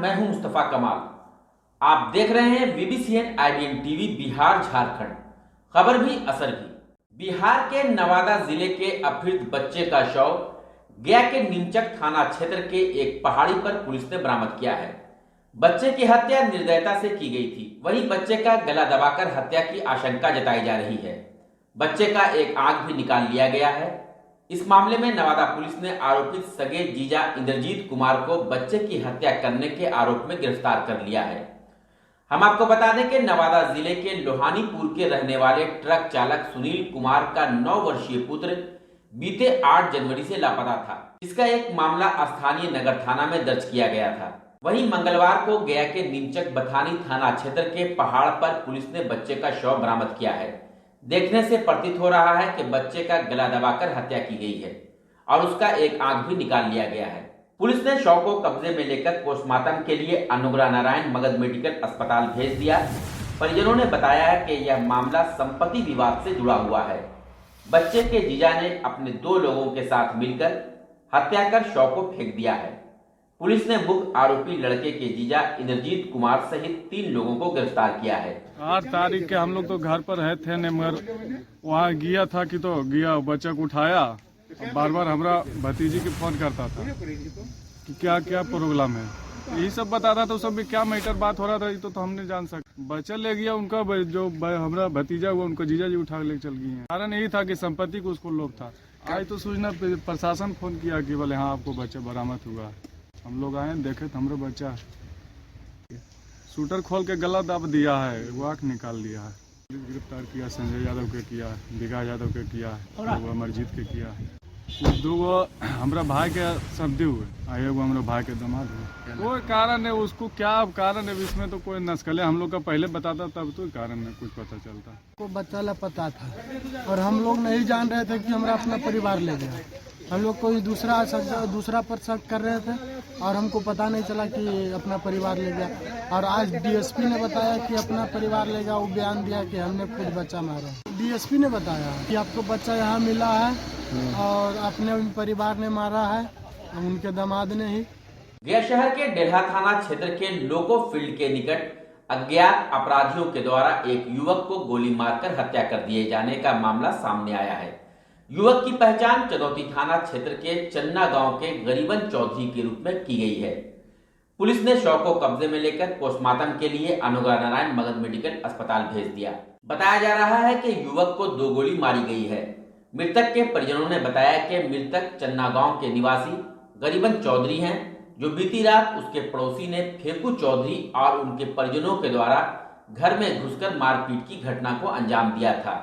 मैं हूं मुस्तफा कमाल। आप देख रहे हैं बीबीसीएन IBN टीवी बिहार झारखंड। खबर भी असर भी। बिहार के नवादा जिले के अपहृत बच्चे का शव गया के नीमचक थाना क्षेत्र के एक पहाड़ी पर पुलिस ने बरामद किया है। बच्चे की हत्या निर्दयता से की गई थी। वहीं बच्चे का गला दबाकर हत्या की आशंका जताई जा रही है। बच्चे का एक आंख भी निकाल लिया गया है। इस मामले में नवादा पुलिस ने आरोपित सगे जीजा इंद्रजीत कुमार को बच्चे की हत्या करने के आरोप में गिरफ्तार कर लिया है। हम आपको बता दें कि नवादा जिले के लोहानीपुर के रहने वाले ट्रक चालक सुनील कुमार का 9 वर्षीय पुत्र बीते 8 जनवरी से लापता था। इसका एक मामला स्थानीय नगर थाना में दर्ज किया गया था। वहीं मंगलवार को गया के नीमचक बथानी थाना क्षेत्र के पहाड़ पर पुलिस ने बच्चे का शव बरामद किया है। देखने से प्रतीत हो रहा है कि बच्चे का गला दबाकर हत्या की गई है और उसका एक आंख भी निकाल लिया गया है। पुलिस ने शव को कब्जे में लेकर पोस्टमार्टम के लिए अनुग्रह नारायण मगध मेडिकल अस्पताल भेज दिया। परिजनों ने बताया है कि यह मामला संपत्ति विवाद से जुड़ा हुआ है। बच्चे के जीजा ने अपने 2 लोगों के साथ मिलकर हत्या कर शव को फेंक दिया है। पुलिस ने मुख्य आरोपी लड़के के जीजा इंद्रजीत कुमार सहित 3 लोगों को गिरफ्तार किया है। 8 तारीख के हम लोग तो घर पर है थे, मगर वहाँ गया था कि तो गया बच्चा को उठाया। बार बार हमारा भतीजी के फोन करता था कि क्या क्या प्रोग्राम है, यही सब बताता था। सब में क्या मैटर बात हो रहा था तो हमने जान सकते। बच्चा ले गया उनका जो हमारा भतीजा हुआ उनको जीजा जी उठा ले चल गई है। कारण यही था कि संपत्ति को उसको लोग था। आज तो सूचना प्रशासन फोन किया कि बोले हाँ आपको बच्चा बरामद हुआ। हम लोग आए देखे तो हमारा बच्चा शूटर खोल के गला दब दिया है, वो आँख निकाल लिया है। गिरफ्तार किया संजय यादव के किया, विकास यादव के किया, अमरजीत के किया। 2 हमारा भाई के सर्दी हुए, एगो हमारा भाई के दामाद हुए। कोई कारण है उसको, क्या कारण है इसमें तो कोई नस्कले हम लोग का पहले बताता तब तो कारण में कुछ पता चलता। को बच्चा ला पता था और हम लोग नहीं जान रहे थे कि हमारा अपना परिवार ले गया। हम लोग कोई दूसरा पर शक कर रहे थे और हमको पता नहीं चला कि अपना परिवार ले गया। और आज DSP ने बताया कि अपना परिवार ले गया। वो बयान दिया कि हमने खुद बच्चा मारा। DSP ने बताया कि आपको बच्चा यहाँ मिला है और अपने परिवार ने मारा है, उनके दामाद ने ही। गया शहर के डेल्हा थाना क्षेत्र के लोको फील्ड के निकट अज्ञात अपराधियों के द्वारा एक युवक को गोली मारकर हत्या कर दिए जाने का मामला सामने आया है। युवक की पहचान चंदौती थाना क्षेत्र के चन्ना गांव के गरीबन चौधरी के रूप में की गई है। पुलिस ने शव को कब्जे में लेकर पोस्टमार्टम के लिए अनुग्रह नारायण मगध मेडिकल अस्पताल भेज दिया। बताया जा रहा है कि युवक को 2 गोली मारी गई है। मृतक के परिजनों ने बताया कि मृतक चन्ना गांव के निवासी गरीबन चौधरी हैं, जो बीती रात उसके पड़ोसी ने फेकू चौधरी और उनके परिजनों के द्वारा घर में घुसकर मारपीट की घटना को अंजाम दिया था,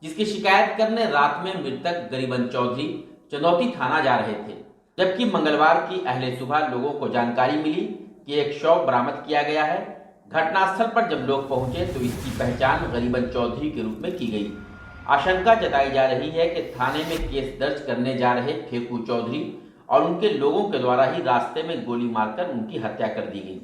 जिसकी शिकायत करने रात में मृतक गरीबन चौधरी चंदौती थाना जा रहे थे। जबकि मंगलवार की अहले सुबह लोगों को जानकारी मिली कि एक शव बरामद किया गया है। घटनास्थल पर जब लोग पहुंचे तो इसकी पहचान गरीबन चौधरी के रूप में की गई। आशंका जताई जा रही है कि थाने में केस दर्ज करने जा रहे फेकू चौधरी और उनके लोगों के द्वारा ही रास्ते में गोली मारकर उनकी हत्या कर दी गई।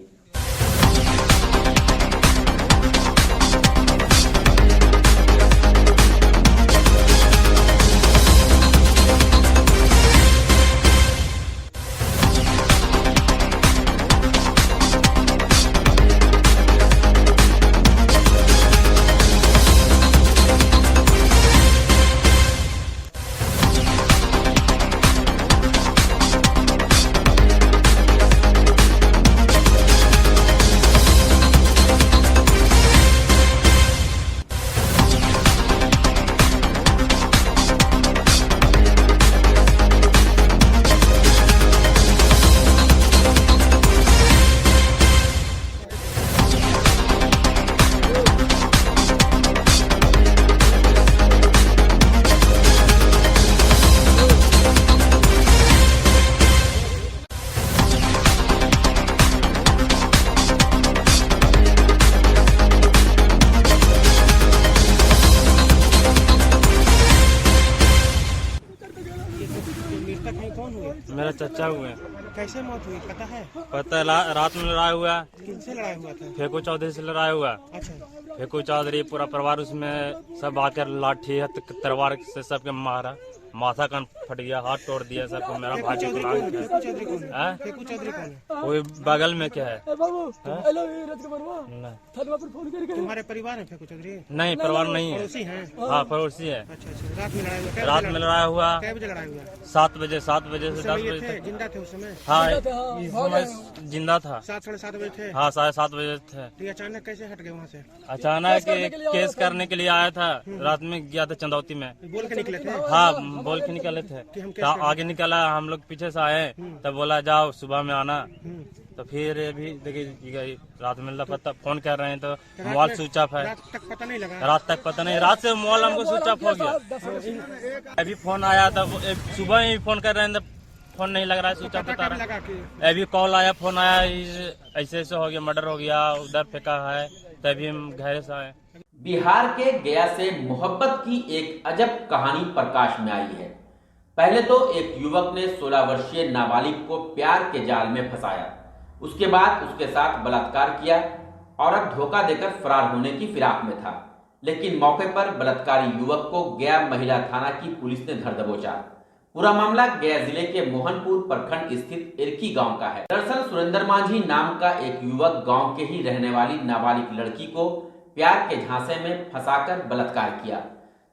मेरा चचा हुए। कैसे मौत हुई पता है? पता रात में लड़ाई हुआ। किनसे लड़ाई हुआ था? फेकू चौधरी से लड़ाई हुआ। अच्छा। फेकू चौधरी पूरा परिवार उसमें सब आकर लाठी तलवार से सबके मारा, माथा कान फट गया, हाथ तोड़ दिया सर को। मेरा भाई फेकू चौधरी कौन है? हैं? फेकू चौधरी कौन है? कोई बगल में क्या है? नहीं, तुम्हारे परिवार है फेकू चौधरी? नहीं परिवार नहीं है। पड़ोसी हैं? हाँ पड़ोसी है। अच्छा अच्छा, रात में लड़ाई हुआ? रात में लड़ाया हुआ कै बजे लड़ाई हुआ? 7 बजे से 10 ये बजे थे, तक। जिंदा थे उस समय? हाँ इस समय जिंदा था। 7 साढ़े 7 बजे थे? हाँ 7:30 बजे थे। तो ये अचानक कैसे हट गए वहाँ से? अचानक केस करने के लिए आया था। रात में गया था चंदौती में। बोल के निकले थे? हाँ बोल के निकले थे। तो आगे निकला, हम लोग पीछे से आए, तब बोला जाओ सुबह में आना। तो फिर भी देखिए रात में पता फोन कर रहे हैं तो मोबाइल स्विच ऑफ है। रात तक पता नहीं लगा? रात तक पता नहीं, रात से मोबाइल हमको स्विच ऑफ हो गया। अभी फोन आया था, सुबह ही फोन कर रहे हैं, फोन नहीं लग रहा है, स्विच ऑफ बता रहा लगा कि है। अभी कॉल आया, फोन आया, ऐसे ऐसे हो गया, मर्डर हो गया, उधर फेंका है, तभी हम घर से आए। बिहार के गया से मोहब्बत की एक अजब कहानी प्रकाश में आई है। पहले तो एक युवक ने 16 वर्षीय नाबालिग को प्यार के जाल में फंसाया, उसके बाद उसके साथ बलात्कार किया और अब धोखा देकर फरार होने की फिराक में था। लेकिन मौके पर बलात्कारी युवक को गया महिला थाना की पुलिस ने धर दबोचा। पूरा मामला गया जिले के मोहनपुर प्रखंड स्थित इरकी गांव का है। दरअसल सुरेंद्र मांझी नाम का एक युवक गांव के ही रहने वाली नाबालिग लड़की को प्यार के झांसे में फंसाकर बलात्कार किया।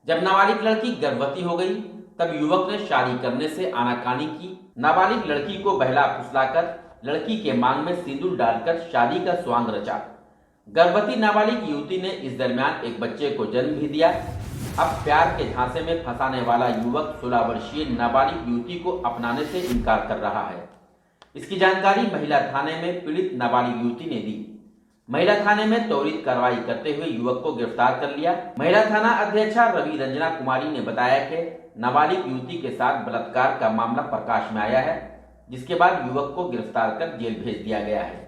जब नाबालिग लड़की गर्भवती हो गई तब युवक ने शादी करने से आनाकानी की। नाबालिग लड़की को बहला फुसलाकर लड़की के मांग में सिंदूर डालकर शादी का स्वांग रचा। गर्भवती नाबालिग युवती ने इस दरमियान एक बच्चे को जन्म भी दिया। अब प्यार के झांसे में फंसाने वाला युवक 16 वर्षीय नाबालिग युवती को अपनाने से इनकार कर रहा है। इसकी जानकारी महिला थाने में पीड़ित नाबालिग युवती ने दी। महिला थाने में त्वरित कार्रवाई करते हुए युवक को गिरफ्तार कर लिया। महिला थाना अध्यक्षा रवि रंजना कुमारी ने बताया कि नाबालिग युवती के साथ बलात्कार का मामला प्रकाश में आया है, जिसके बाद युवक को गिरफ्तार कर जेल भेज दिया गया है।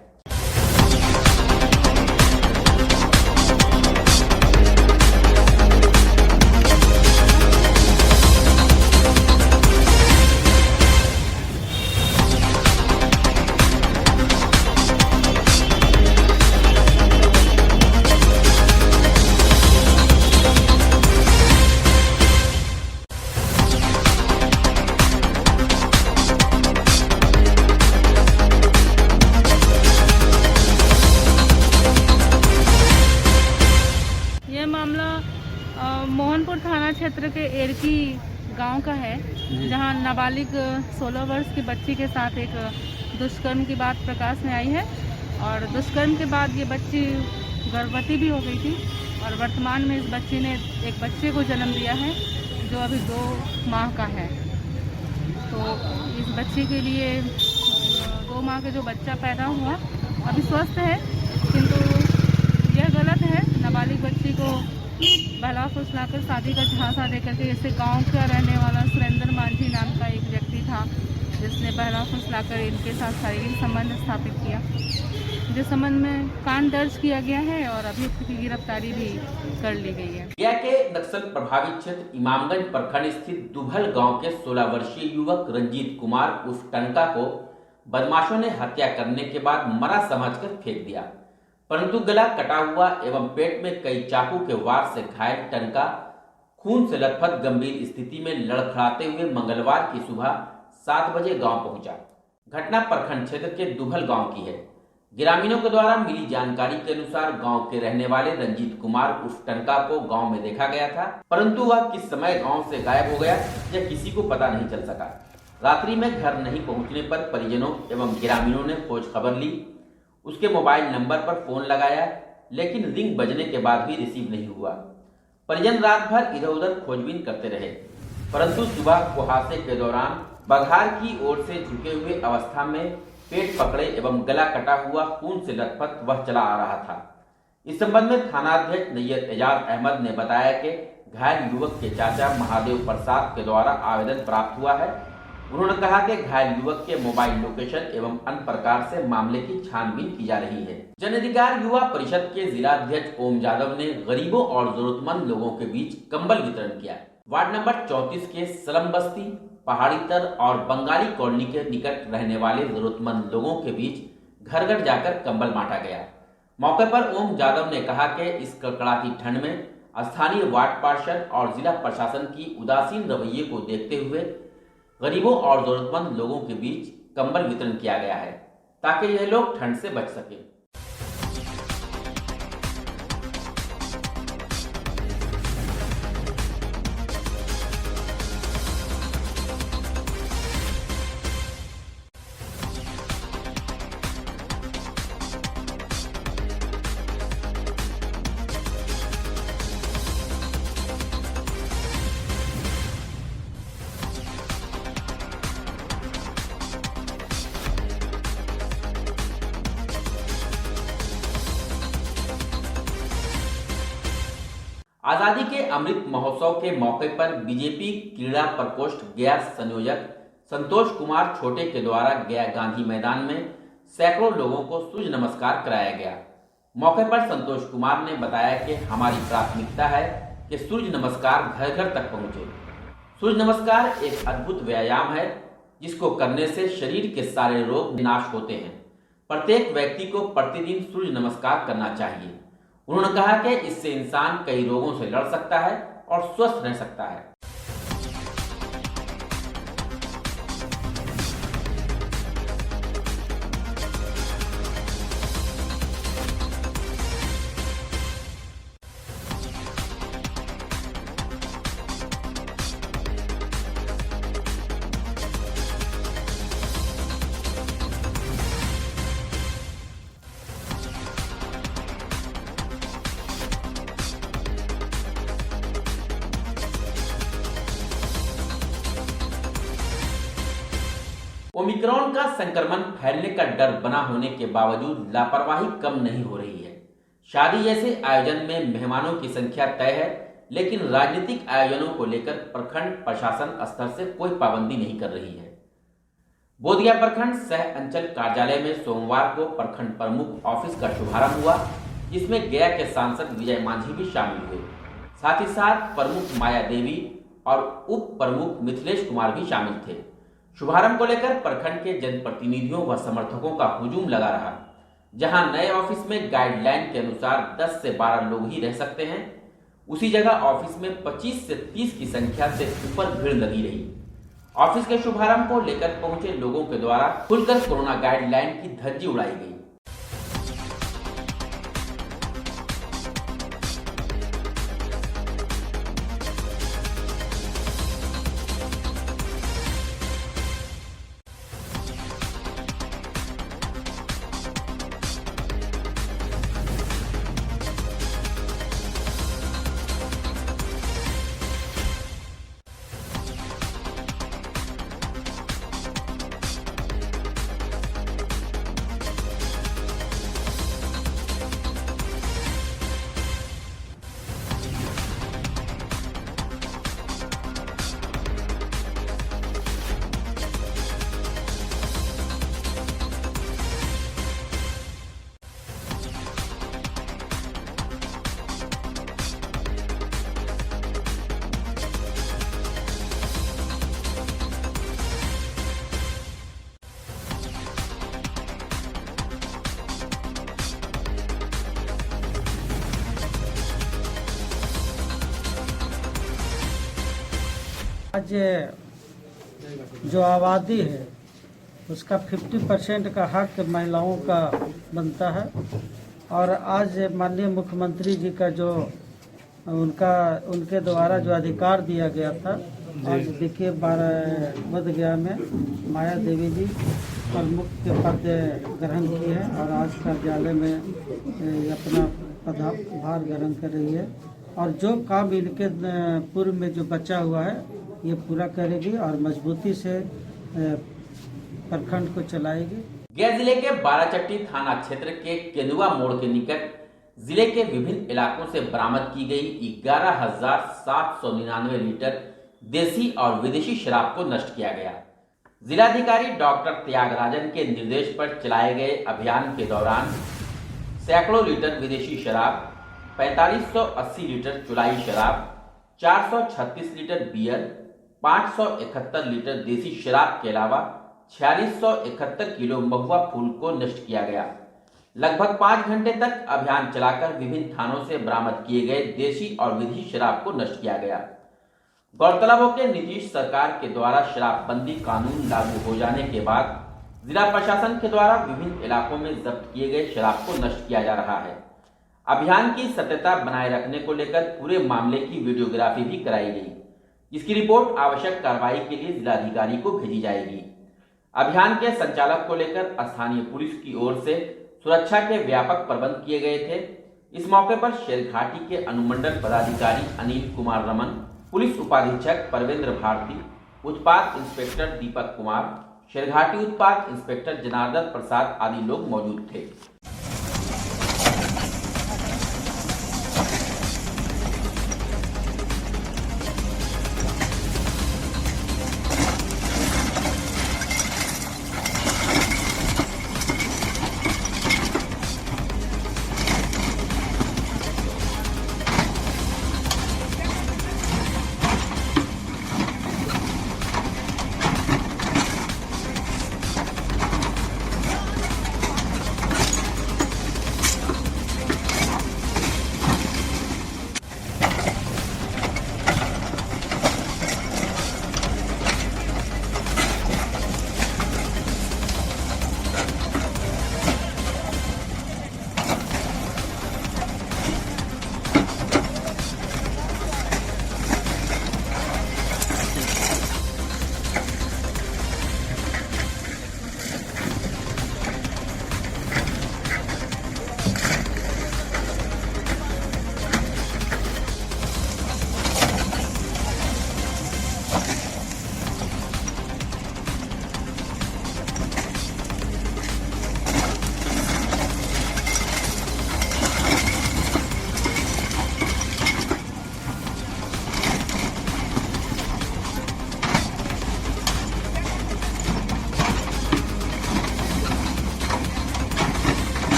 मोहनपुर थाना क्षेत्र के एरकी गांव का है, जहां नाबालिग 16 वर्ष की बच्ची के साथ एक दुष्कर्म की बात प्रकाश में आई है। और दुष्कर्म के बाद ये बच्ची गर्भवती भी हो गई थी और वर्तमान में इस बच्ची ने एक बच्चे को जन्म दिया है जो अभी 2 माह का है। तो इस बच्चे के लिए 2 माह का जो बच्चा पैदा हुआ अभी स्वस्थ है, किंतु यह गलत है नाबालिग बच्ची को बहला फुसलाकर शादी का झांसा देकर के। जैसे गांव का रहने वाला सुरेंद्र मांझी नाम का एक व्यक्ति था जिसने बहला फुसलाकर इनके साथ शारीरिक संबंध स्थापित किया, जिस संबंध में कांड दर्ज किया गया है और अभियुक्त की गिरफ्तारी भी कर ली गई है। गया के नक्सल प्रभावित क्षेत्र इमामगंज प्रखंड स्थित दुभल गांव के 16 वर्षीय युवक रंजीत कुमार उर्फ टंका को बदमाशों ने हत्या करने के बाद मरा समझकर फेंक दिया, परंतु गला कटा हुआ एवं पेट में कई चाकू के वार से घायल टंका खून से लथपथ गंभीर स्थिति में लड़खड़ाते हुए मंगलवार की सुबह 7 बजे गांव पहुंचा। घटना प्रखंड क्षेत्र के दुभल गांव की है। ग्रामीणों के द्वारा मिली जानकारी के अनुसार गांव के रहने वाले रंजीत कुमार उर्फ टंका को गांव में देखा गया था, परंतु वह किस समय गांव से गायब हो गया यह किसी को पता नहीं चल सका। रात्रि में घर नहीं पहुंचने पर परिजनों एवं ग्रामीणों ने खोज खबर ली। उसके मोबाइल नंबर पर फोन लगाया, लेकिन रिंग बजने के बाद भी रिसीव नहीं हुआ। परिजन रात भर इधर उधर खोजबीन करते रहे, परंतु सुबह कुहासे के दौरान बघार की ओर से झुके हुए अवस्था में पेट पकड़े एवं गला कटा हुआ खून से लथपथ वह चला आ रहा था। इस संबंध में थानाध्यक्ष नैयत एजाज अहमद ने बताया कि घायल युवक के चाचा महादेव प्रसाद के द्वारा आवेदन प्राप्त हुआ है। उन्होंने कहा कि घायल युवक के मोबाइल लोकेशन एवं अन्य प्रकार से मामले की छानबीन की जा रही है। जन अधिकार युवा परिषद के जिलाध्यक्ष ओम यादव ने गरीबों और जरूरतमंद लोगों के बीच कंबल वितरण किया। वार्ड नंबर 34 के सलम बस्ती, पहाड़ी तर और बंगाली कॉलोनी के निकट रहने वाले जरूरतमंद लोगों के बीच घर घर जाकर कंबल बांटा गया। मौके पर ओम यादव ने कहा कि इस कड़कड़ाती ठंड में स्थानीय वार्ड पार्षद और जिला प्रशासन की उदासीन रवैये को देखते हुए गरीबों और जरूरतमंद लोगों के बीच कंबल वितरण किया गया है ताकि यह लोग ठंड से बच सकें। आजादी के अमृत महोत्सव के मौके पर बीजेपी क्रीड़ा प्रकोष्ठ गया संयोजक संतोष कुमार छोटे के द्वारा गया गांधी मैदान में सैकड़ों लोगों को सूर्य नमस्कार कराया गया। मौके पर संतोष कुमार ने बताया कि हमारी प्राथमिकता है कि सूर्य नमस्कार घर घर तक पहुंचे। सूर्य नमस्कार एक अद्भुत व्यायाम है जिसको करने से शरीर के सारे रोग विनाश होते हैं। प्रत्येक व्यक्ति को प्रतिदिन सूर्य नमस्कार करना चाहिए। उन्होंने कहा कि इससे इंसान कई रोगों से लड़ सकता है और स्वस्थ रह सकता है। ओमिक्रॉन का संक्रमण फैलने का डर बना होने के बावजूद लापरवाही कम नहीं हो रही है। शादी जैसे आयोजन में मेहमानों की संख्या तय है, लेकिन राजनीतिक आयोजनों को लेकर प्रखंड प्रशासन स्तर से कोई पाबंदी नहीं कर रही है। बोधगया प्रखंड सह अंचल कार्यालय में सोमवार को प्रखंड प्रमुख ऑफिस का शुभारंभ हुआ, जिसमें गया के सांसद विजय मांझी भी शामिल हुए। साथ ही साथ प्रमुख माया देवी और उप प्रमुख मिथिलेश कुमार भी शामिल थे। शुभारंभ को लेकर प्रखंड के जनप्रतिनिधियों व समर्थकों का हुजूम लगा रहा। जहां नए ऑफिस में गाइडलाइन के अनुसार 10 से 12 लोग ही रह सकते हैं, उसी जगह ऑफिस में 25 से 30 की संख्या से ऊपर भीड़ लगी रही। ऑफिस के शुभारंभ को लेकर पहुंचे लोगों के द्वारा खुलकर कोरोना गाइडलाइन की धज्जी उड़ाई गई। आज जो आबादी है उसका 50% का हक महिलाओं का बनता है। और आज माननीय मुख्यमंत्री जी का जो उनके द्वारा जो अधिकार दिया गया था, आज देखिए बोधगया में माया देवी जी प्रमुख के पद ग्रहण किए हैं और आज कार्यालय में अपना पदभार ग्रहण कर रही है। और जो काम इनके पूर्व में जो बचा हुआ है ये पूरा करेगी और मजबूती से प्रखंड को चलाएगी। गया जिले के बाराचट्टी थाना क्षेत्र के केंदुआ मोड़ के निकट जिले के विभिन्न इलाकों से बरामद की गई 11,799 लीटर देसी और विदेशी शराब को नष्ट किया गया। जिलाधिकारी डॉक्टर त्यागराजन के निर्देश पर चलाए गए अभियान के दौरान सैकड़ों लीटर विदेशी शराब, 4580 लीटर चुलाई शराब, 436 लीटर बियर, 571 लीटर देसी शराब के अलावा 4671 किलो महुआ फूल को नष्ट किया गया। लगभग 5 घंटे तक अभियान चलाकर विभिन्न थानों से बरामद किए गए देसी और विदेशी शराब को नष्ट किया गया। गौरतलब हो कि नीतीश सरकार के द्वारा शराबबंदी कानून लागू हो जाने के बाद जिला प्रशासन के द्वारा विभिन्न इलाकों में जब्त किए गए शराब को नष्ट किया जा रहा है। अभियान की सत्यता बनाए रखने को लेकर पूरे मामले की वीडियोग्राफी भी कराई गई, जिसकी रिपोर्ट आवश्यक कार्रवाई के लिए जिलाधिकारी को भेजी जाएगी। अभियान के संचालक को लेकर स्थानीय पुलिस की ओर से सुरक्षा के व्यापक प्रबंध किए गए थे। इस मौके पर शेरघाटी के अनुमंडल पदाधिकारी अनिल कुमार रमन, पुलिस उपाधीक्षक परवेंद्र भारती, उत्पाद इंस्पेक्टर दीपक कुमार, शेरघाटी उत्पाद इंस्पेक्टर जनार्दन प्रसाद आदि लोग मौजूद थे।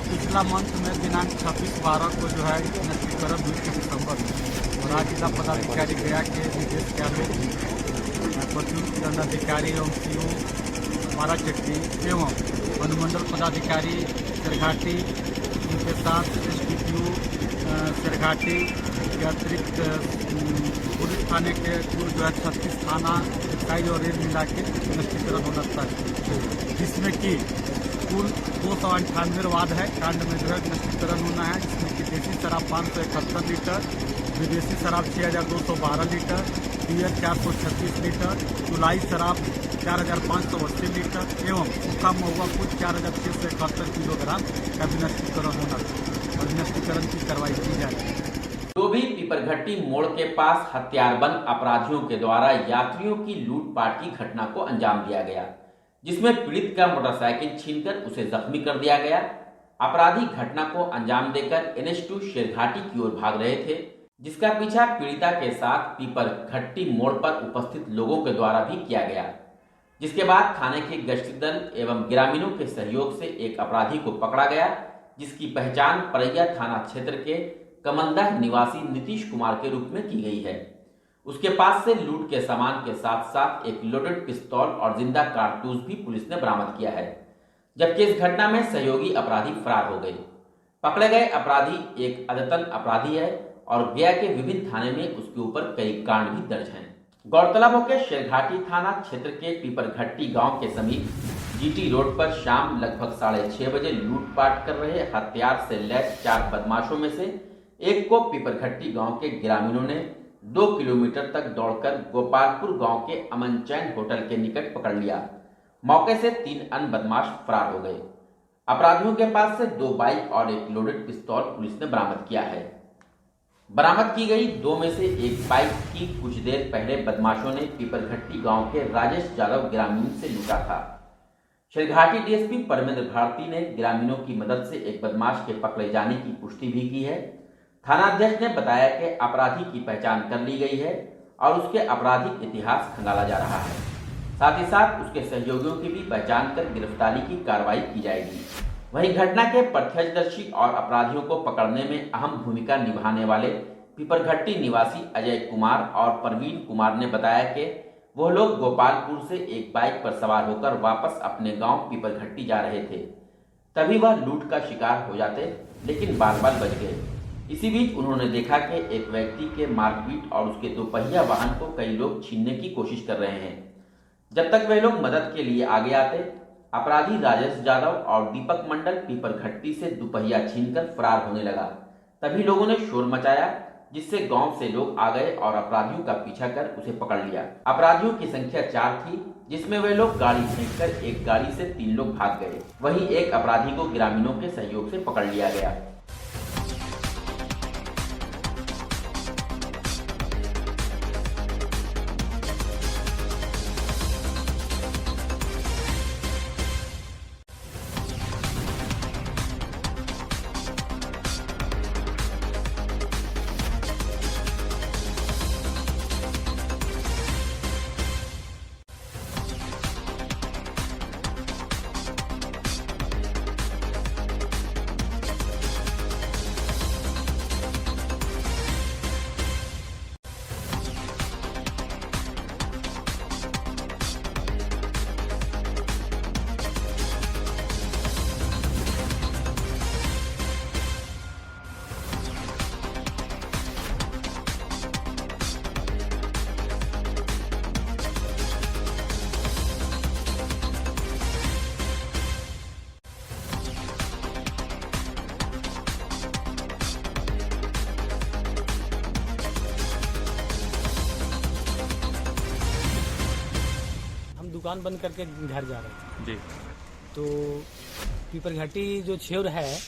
पिछला मंथ में दिनांक 26/12 को जो है नष्टीकरण 20 दिसंबर में और आज जिला पदाधिकारी गया के निर्देश के आलोक प्रचुर दंडाधिकारी एवं सीओ मारा चट्टी एवं अनुमंडल पदाधिकारी शेरघाटी, उनके साथ SDPO शेरघाटी के अतिरिक्त पुलिस थाने के कुल जो है 36 थाना एक्साइज और रेल मिला के नष्टीकरण होना चाहिए, जिसमें कि कुल 298 वाद है कांड में जो है नष्टीकरण होना है, जिसमें कि देसी शराब 571 लीटर, विदेशी शराब 6212 लीटर, बियर 436 लीटर, चुलाई शराब 4580 लीटर एवं सूखा महुआ कुल 4671 किलोग्राम का भी नष्टीकरण होना है और नष्टीकरण की कार्रवाई की जाएगी। डोभी पीपरघट्टी मोड़ के पास हथियारबंद अपराधियों के द्वारा यात्रियों की लूटपाट की घटना को अंजाम दिया गया, जिसमें पीड़ित का मोटरसाइकिल छीनकर उसे जख्मी कर दिया गया। अपराधी घटना को अंजाम देकर NH2 शेरघाटी की ओर भाग रहे थे, जिसका पीछा पीड़िता के साथ पीपरघट्टी मोड़ पर उपस्थित लोगों के द्वारा भी किया गया, जिसके बाद थाने के गश्ती दल एवं ग्रामीणों के सहयोग से एक अपराधी को पकड़ा गया, जिसकी पहचान परैया थाना क्षेत्र के कमलदह निवासी नीतीश कुमार के रूप में की गई है। उसके पास से लूट के सामान के साथ साथ एक लोडेड पिस्तौल और जिंदा कारतूस भी पुलिस ने बरामद किया है, जबकि इस घटना में सहयोगी अपराधी फरार हो गए। पकड़े गए अपराधी एक अद्यतन अपराधी है और गया के विभिन्न थाने में उसके ऊपर कई कांड भी दर्ज हैं। गौरतलब हो कि शेरघाटी थाना क्षेत्र के पीपरघट्टी गांव के समीप GT रोड पर शाम लगभग 6:30 बजे लूटपाट कर रहे हथियार से लैस 4 बदमाशों में से एक को पीपरघट्टी गांव के ग्रामीणों ने 2 किलोमीटर तक दौड़कर गोपालपुर गांव के अमन चैन होटल के निकट पकड़ लिया। मौके से 3 अन्य बदमाश फरार हो गए। अपराधियों के पास से 2 बाइक और एक लोडेड पिस्तौल पुलिस ने बरामद किया है। बरामद की गई 2 में से एक बाइक की कुछ देर पहले बदमाशों ने पीपरघट्टी गांव के राजेश यादव ग्रामीण से लूटा था। शेरघाटी DSP परमेंद्र भारती ने ग्रामीणों की मदद से एक बदमाश के पकड़े जाने की पुष्टि भी की है। थानाध्यक्ष ने बताया कि अपराधी की पहचान कर ली गई है और उसके आपराधिक इतिहास खंगाला जा रहा है। साथ ही साथ उसके सहयोगियों की भी पहचान कर गिरफ्तारी की कार्रवाई की जाएगी। वहीं घटना के प्रत्यक्षदर्शी और अपराधियों को पकड़ने में अहम भूमिका निभाने वाले पीपरघट्टी निवासी अजय कुमार और प्रवीण कुमार ने बताया कि वो लोग गोपालपुर से एक बाइक पर सवार होकर वापस अपने गांव पीपलघट्टी जा रहे थे। तभी वह लूट का शिकार हो जाते, लेकिन बाल बाल बच गए। इसी बीच उन्होंने देखा कि एक व्यक्ति के मारपीट और उसके दोपहिया वाहन को कई लोग छीनने की कोशिश कर रहे हैं। जब तक वे लोग मदद के लिए आगे आते, अपराधी राजेश यादव और दीपक मंडल पीपलघट्टी से दुपहिया छीनकर फरार होने लगा। तभी लोगों ने शोर मचाया, जिससे गांव से लोग आ गए और अपराधियों का पीछा कर उसे पकड़ लिया। अपराधियों की संख्या 4 थी, जिसमें वे लोग गाड़ी फेंककर एक गाड़ी से 3 लोग भाग गए। वहीं एक अपराधी को ग्रामीणों के सहयोग से पकड़ लिया गया। दुकान बंद करके घर जा रहे थे जी। तो पीपलघट्टी जो छेवर है,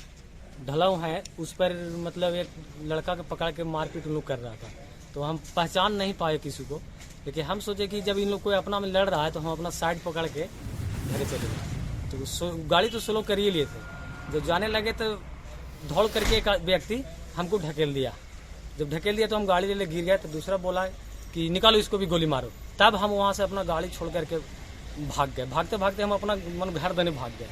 ढलाव है, उस पर मतलब एक लड़का के पकड़ के मारपीट लोग कर रहा था। तो हम पहचान नहीं पाए किसी को, लेकिन हम सोचे कि जब इन लोग कोई अपना में लड़ रहा है तो हम अपना साइड पकड़ के घर चले गए। तो गाड़ी तो स्लो कर ही लिए थे। जब जाने लगे तो दौड़ करके एक व्यक्ति हमको ढकेल दिया। जब ढकेल दिया तो हम गाड़ी ले गिर गए। तो दूसरा बोला कि निकालो इसको भी गोली मारो। तब हम वहाँ से अपना गाड़ी छोड़ करके भाग गए। भागते भागते हम अपना घर देने भाग गए।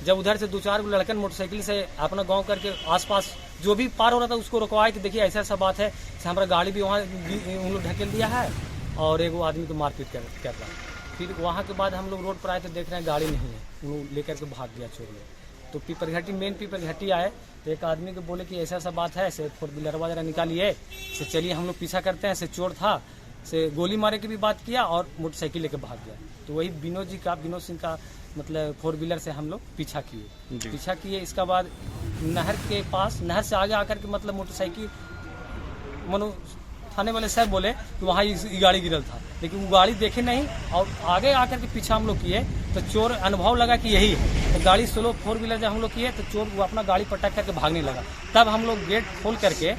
जब उधर से 2-4 लड़कन मोटरसाइकिल से अपना गांव करके आसपास जो भी पार हो रहा था उसको रुकवाए कि देखिए ऐसा बात है, हमारा गाड़ी भी वहाँ उन लोग ढकेल दिया है और एक आदमी को मारपीट कर रहा है। फिर वहाँ के बाद हम लोग रोड पर आए तो देख रहे हैं गाड़ी नहीं है, वो लेकर के भाग गया छोड़ गया। तो पीपलघट्टी मेन पीपलघट्टी आए तो एक आदमी को बोले कि ऐसा बात है, से 4 व्हीलर वगैरह निकालिए, से चलिए हम लोग पीछा करते हैं, से चोर था, से गोली मारे की भी बात किया और मोटरसाइकिल लेके भाग गया। तो वही विनोद सिंह का मतलब 4 व्हीलर से हम लोग पीछा किए। इसका बाद नहर के पास, नहर से आगे आकर के मतलब मोटरसाइकिल मनो थाने वाले साहब बोले कि वहाँ ये गाड़ी गिरल था, लेकिन वो गाड़ी देखे नहीं और आगे आकर के पीछा हम लोग किए तो चोर अनुभव लगा कि यही है। तो गाड़ी स्लो 4 व्हीलर जब हम लोग किए तो चोर वो अपना गाड़ी पटक करके भागने लगा। तब हम लोग गेट खोल करके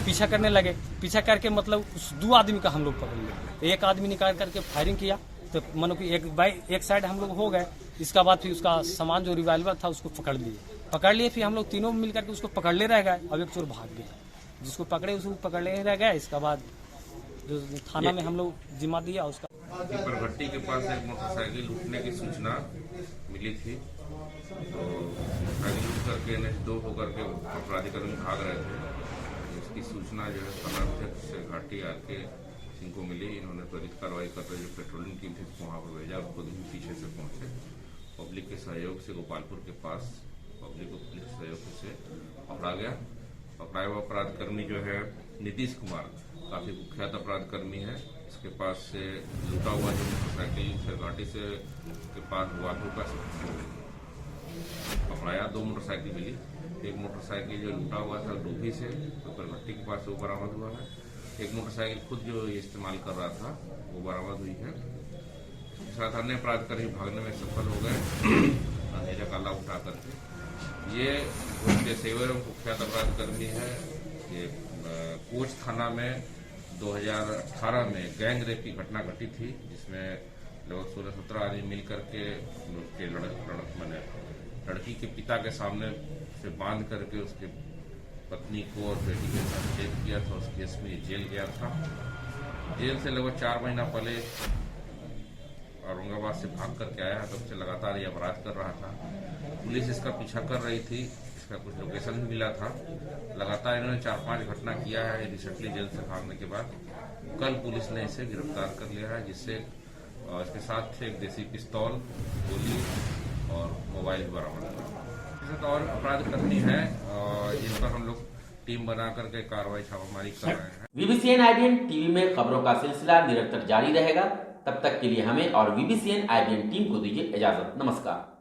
पीछा करने लगे। पीछा करके मतलब उस 2 आदमी का हम लोग पकड़ लिए। एक आदमी निकाल करके फायरिंग किया तो मानो कि एक साइड हम लोग हो गए। इसका बाद फिर उसका सामान जो रिवाल्वर था उसको पकड़ लिए। फिर हम लोग तीनों मिल करके उसको पकड़ ले रह गए। अब एक चोर भाग गया, जिसको पकड़े उसको पकड़ ले रह गए। इसका बाद जो थाना में हम लोग जिम्मा दिया उसका। पीपलघट्टी के पास एक मोटरसाइकिल लूटने की सूचना मिली थी। तो मोटरसाइकिल लूट करके NH2 होकर के अपराधी कर्मी भाग रहे थे। इसकी सूचना जो है थानाध्यक्ष घाटी RK सिंह को मिली। इन्होंने त्वरित कार्रवाई करते हुए जो पेट्रोलिंग टीम थी उसको वहाँ पर भेजा। खुद भी पीछे से पहुंचे। पब्लिक के सहयोग से गोपालपुर के पास पब्लिक को पुलिस सहयोग से पकड़ा गया। पकड़ाया हुआ अपराध कर्मी जो है नीतीश कुमार, काफी कुख्यात अपराध कर्मी है। इसके पास से लूटा हुआ जो मोटरसाइकिल घाटी से के पास वाहनों का पकड़ाया। 2 मोटरसाइकिल मिली। एक मोटरसाइकिल जो लूटा हुआ था डोभी से पीपलघट्टी के पास वो बरामद हुआ है। एक मोटरसाइकिल खुद जो इस्तेमाल कर रहा था वो बरामद हुई है। इसके साथ अन्य अपराध कर्मी भागने में सफल हो गए अंधेरा काला उठा करके। ये पेशेवर एवं कुख्यात अपराध कर्मी है। ये कोच थाना में 2018 में गैंग रेप की घटना घटी थी, जिसमें लगभग 16-17 आदमी मिल करके लड़की के पिता के सामने से बांध करके उसके पत्नी को और बेटी के साथ रेप किया था। उस केस में जेल गया था। जेल से लगभग 4 महीना पहले औरंगाबाद से भाग करके आया। तब से लगातार ये अपराध कर रहा था। पुलिस इसका पीछा कर रही थी। इसका कुछ लोकेशन भी मिला था। लगातार इन्होंने 4-5 घटना किया है रिसेंटली जेल से भागने के बाद। कल पुलिस ने इसे गिरफ्तार कर लिया है, जिससे इसके साथ एक देसी पिस्तौल, गोली और मोबाइल भी बरामद हुआ। और अपराध कर्मी है जिन पर हम लोग टीम बना करके कार्रवाई छापामारी कर रहे हैं। VBCN IBN टीवी में खबरों का सिलसिला निरंतर जारी रहेगा। तब तक के लिए हमें और VBCN IBN टीम को दीजिए इजाजत। नमस्कार।